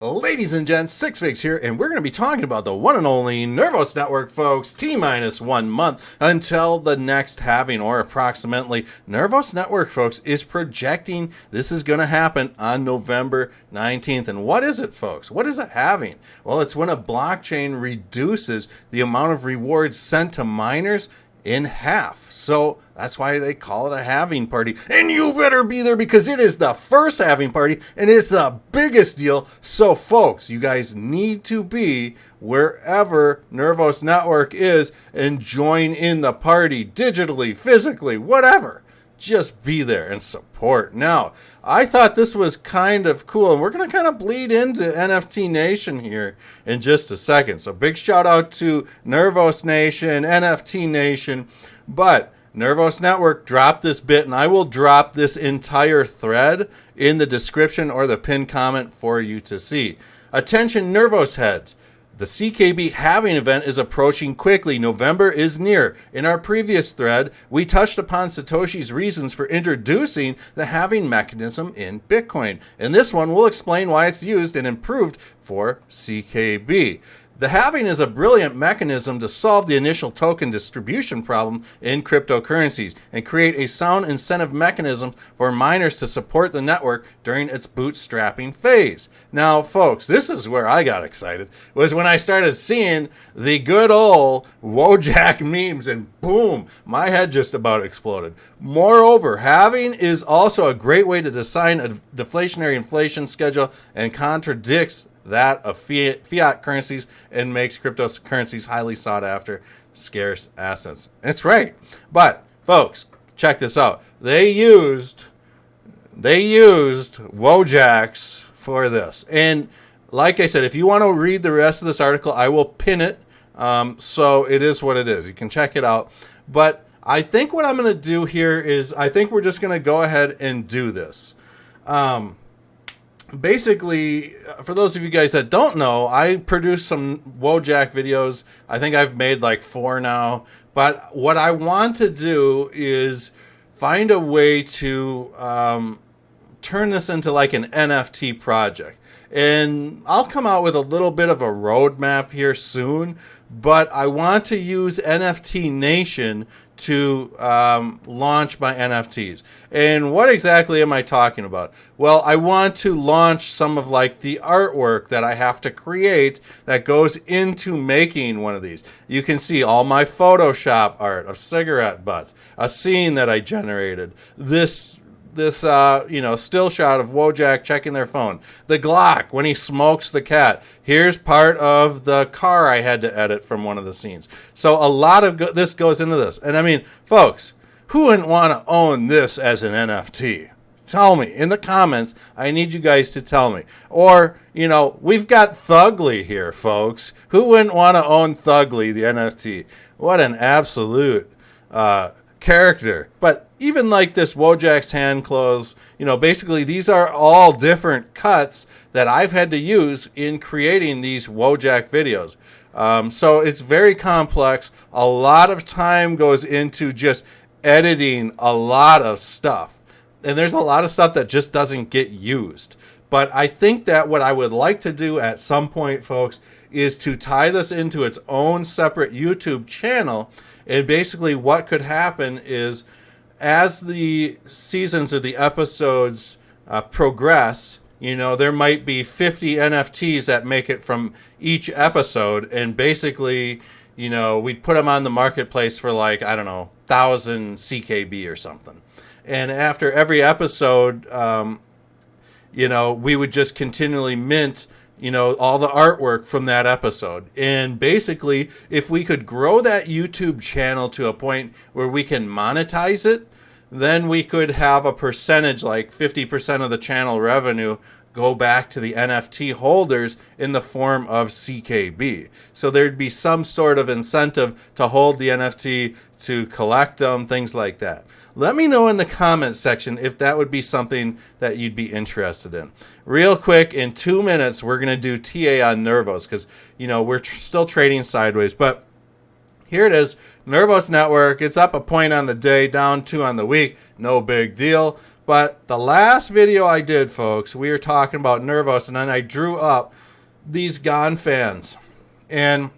Ladies and gents, Six Figs here, and we're going to be talking about the one and only Nervos Network, folks. T-minus 1 month until the next halving, or approximately. Nervos Network, folks, is projecting this is going to happen on November 19th. And what is it, folks? What is a halving? Well, it's when a blockchain reduces the amount of rewards sent to miners in half. So that's why they call it a halving party. And you better be there because it is the first halving party and it's the biggest deal. So folks, you guys need to be wherever Nervos Network is and join in the party digitally, physically, whatever. Just be there and support. Now, I thought this was kind of cool, and we're going to kind of bleed into NFT Nation here in just a second. So big shout out to Nervos Nation, NFT Nation, but Nervos Network dropped this bit, and I will drop this entire thread in the description or the pinned comment for you to see. Attention Nervos heads. The CKB halving event is approaching quickly. November is near. In our previous thread, we touched upon Satoshi's reasons for introducing the halving mechanism in Bitcoin. In this one, we'll explain why it's used and improved for CKB. The halving is a brilliant mechanism to solve the initial token distribution problem in cryptocurrencies and create a sound incentive mechanism for miners to support the network during its bootstrapping phase. Now, folks, this is where I got excited, was when I started seeing the good old Wojak memes, and boom, my head just about exploded. Moreover, halving is also a great way to design a deflationary inflation schedule and contradicts that of fiat currencies and makes cryptocurrencies highly sought after, scarce assets. It's right. But folks, check this out. They used Wojaks for this. And like I said, if you want to read the rest of this article, I will pin it. So it is what it is. You can check it out. But I think what I'm going to do here is I think we're just going to go ahead and do this. Basically, for those of you guys that don't know, I produced some Wojak videos. I think I've made like 4 now. But what I want to do is find a way to turn this into like an NFT project. And I'll come out with a little bit of a roadmap here soon. But I want to use NFT Nation to launch my NFTs. And what exactly am I talking about? Well, I want to launch some of like the artwork that I have to create that goes into making one of these. You can see all my Photoshop art of cigarette butts, a scene that I generated, this still shot of Wojak checking their phone, the Glock when he smokes the cat. Here's part of the car I had to edit from one of the scenes. So a lot of this goes into this. And I mean, folks, who wouldn't want to own this as an NFT? Tell me in the comments. I need you guys to tell me. Or, we've got Thugly here, folks. Who wouldn't want to own Thugly, the NFT? What an absolute character. But even like this Wojak's hand clothes, basically these are all different cuts that I've had to use in creating these Wojak videos. So it's very complex. A lot of time goes into just editing a lot of stuff. And there's a lot of stuff that just doesn't get used. But I think that what I would like to do at some point, folks, is to tie this into its own separate YouTube channel. And basically what could happen is as the seasons or the episodes progress, there might be 50 NFTs that make it from each episode. And basically, we'd put them on the marketplace for like, 1,000 CKB or something. And after every episode, we would just continually mint all the artwork from that episode. And basically, if we could grow that YouTube channel to a point where we can monetize it, then we could have a percentage, like 50% of the channel revenue, go back to the NFT holders in the form of CKB. So there'd be some sort of incentive to hold the NFT, to collect them, things like that. Let me know in the comments section if that would be something that you'd be interested in. Real quick, in 2 minutes, we're going to do TA on Nervos because, we're still trading sideways. But here it is, Nervos Network. It's up a point on the day, down 2 on the week. No big deal. But the last video I did, folks, we were talking about Nervos, and then I drew up these Gone fans. And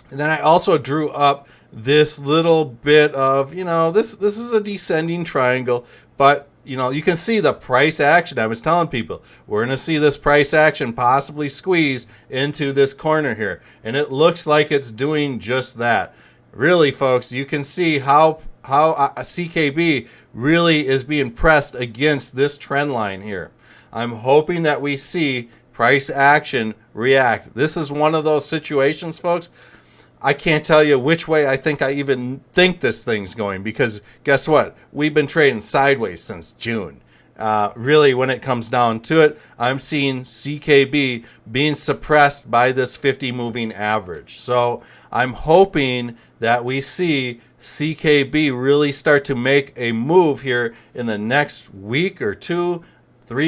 then I also drew up this little bit of, this is a descending triangle, but you can see the price action. I was telling people we're going to see this price action possibly squeeze into this corner here, and it looks like it's doing just that. Really, folks, you can see how CKB really is being pressed against this trend line here. I'm hoping that we see price action react. This is one of those situations, folks. I can't tell you which way I even think this thing's going, because guess what? We've been trading sideways since June. Really, when it comes down to it, I'm seeing CKB being suppressed by this 50 moving average. So I'm hoping that we see CKB really start to make a move here in the next week or 2-3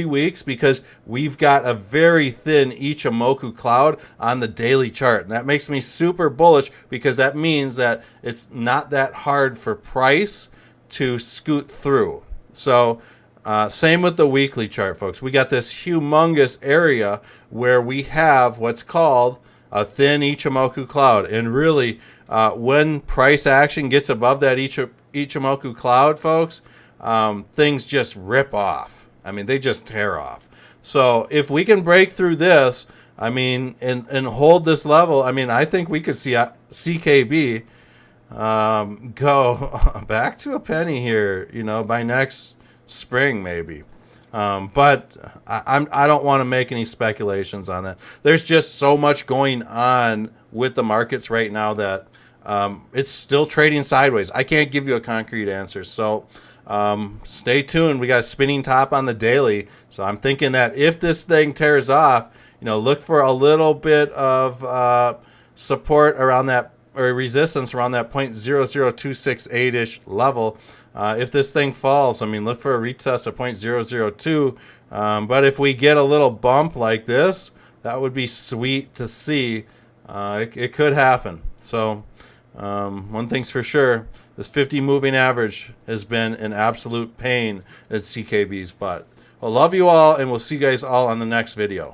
weeks, because we've got a very thin Ichimoku cloud on the daily chart. And that makes me super bullish, because that means that it's not that hard for price to scoot through. So same with the weekly chart, folks. We got this humongous area where we have what's called a thin Ichimoku cloud. And really, when price action gets above that Ichimoku cloud, folks, things just rip off. I mean, they just tear off. So if we can break through this, I mean, and hold this level, I mean, I think we could see CKB go back to a penny here, by next spring maybe. But I don't want to make any speculations on that. There's just so much going on with the markets right now that it's still trading sideways. I can't give you a concrete answer. So stay tuned. We got a spinning top on the daily. So I'm thinking that if this thing tears off, look for a little bit of support around that, or resistance around that 0.00268-ish level. If this thing falls, I mean, look for a retest of 0.002. But if we get a little bump like this, that would be sweet to see. It could happen. So one thing's for sure, this 50 moving average has been an absolute pain at CKB's butt. Well, love you all, and we'll see you guys all on the next video.